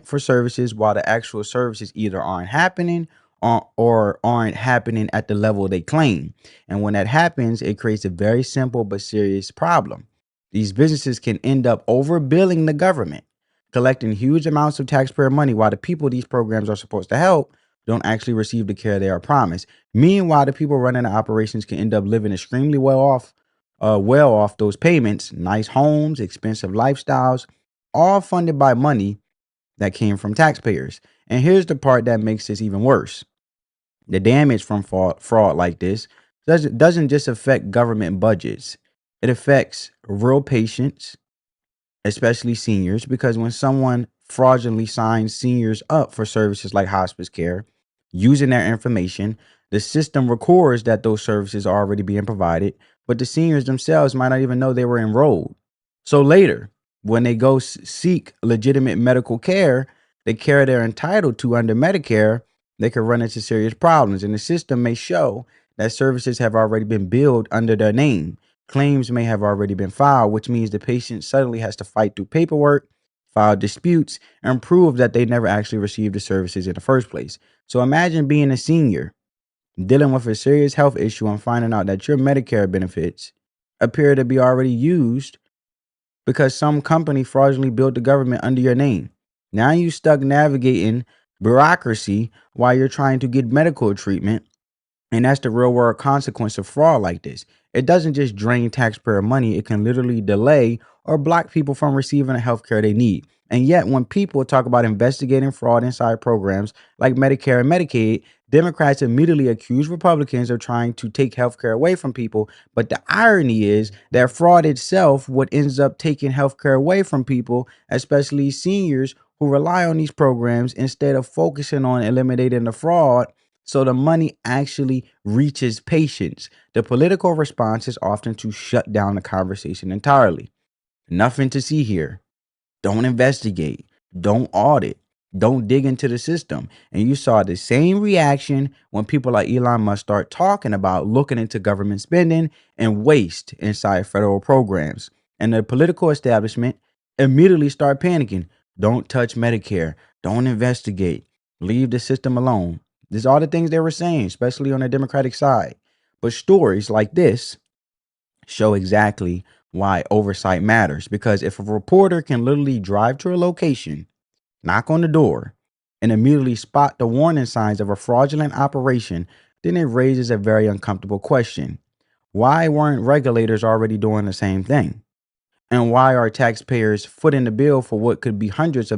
for services while the actual services either aren't happening or aren't happening at the level they claim. And when that happens, it creates a very simple but serious problem. These businesses can end up overbilling the government, collecting huge amounts of taxpayer money while the people these programs are supposed to help don't actually receive the care they are promised. Meanwhile, the people running the operations can end up living extremely well off those payments, nice homes, expensive lifestyles, all funded by money that came from taxpayers. And here's the part that makes this even worse. The damage from fraud like this doesn't just affect government budgets. It affects real patients, especially seniors, because when someone fraudulently signs seniors up for services like hospice care, using their information, the system records that those services are already being provided, but the seniors themselves might not even know they were enrolled. So later, when they go seek legitimate medical care, the care they're entitled to under Medicare, they could run into serious problems. And the system may show that services have already been billed under their name. Claims may have already been filed, which means the patient suddenly has to fight through paperwork, file disputes, and prove that they never actually received the services in the first place. So imagine being a senior, dealing with a serious health issue and finding out that your Medicare benefits appear to be already used because some company fraudulently billed the government under your name. Now you stuck navigating bureaucracy while you're trying to get medical treatment. And that's the real world consequence of fraud like this. It doesn't just drain taxpayer money, it can literally delay or block people from receiving the health care they need. And yet, when people talk about investigating fraud inside programs like Medicare and Medicaid, Democrats immediately accuse Republicans of trying to take health care away from people. But the irony is that fraud itself, what ends up taking health care away from people, especially seniors who rely on these programs, instead of focusing on eliminating the fraud so the money actually reaches patients. The political response is often to shut down the conversation entirely. Nothing to see here. Don't investigate. Don't audit. Don't dig into the system. And you saw the same reaction when people like Elon Musk start talking about looking into government spending and waste inside federal programs. And the political establishment immediately start panicking. Don't touch Medicare. Don't investigate. Leave the system alone. These are all the things they were saying, especially on the Democratic side. But stories like this show exactly why oversight matters. Because if a reporter can literally drive to a location, knock on the door, and immediately spot the warning signs of a fraudulent operation, then it raises a very uncomfortable question. Why weren't regulators already doing the same thing? And why are taxpayers footing the bill for what could be hundreds of